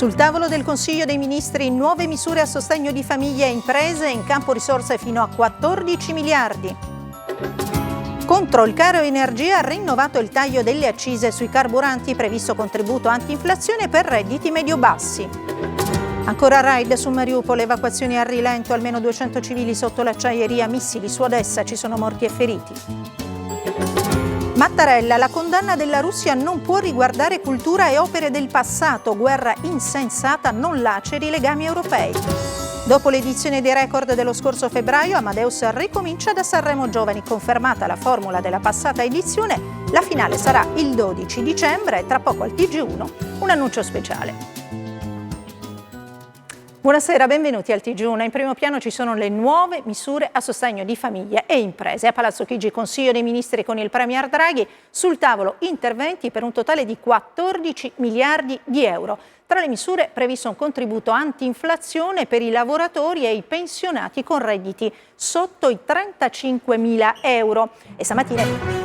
Sul tavolo del Consiglio dei Ministri nuove misure a sostegno di famiglie e imprese, in campo risorse fino a 14 miliardi. Contro il caro energia, rinnovato il taglio delle accise sui carburanti, previsto contributo anti-inflazione per redditi medio-bassi. Ancora raid su Mariupol, evacuazioni a rilento, almeno 200 civili sotto l'acciaieria, missili su Odessa, ci sono morti e feriti. Mattarella, la condanna della Russia non può riguardare cultura e opere del passato, guerra insensata non laceri i legami europei. Dopo l'edizione dei record dello scorso febbraio, Amadeus ricomincia da Sanremo Giovani, confermata la formula della passata edizione, la finale sarà il 12 dicembre e tra poco al TG1 un annuncio speciale. Buonasera, benvenuti al TG1. In primo piano ci sono le nuove misure a sostegno di famiglie e imprese. A Palazzo Chigi, Consiglio dei Ministri con il Premier Draghi, sul tavolo interventi per un totale di 14 miliardi di euro. Tra le misure previsto un contributo anti-inflazione per i lavoratori e i pensionati con redditi sotto i 35.000 euro. E stamattina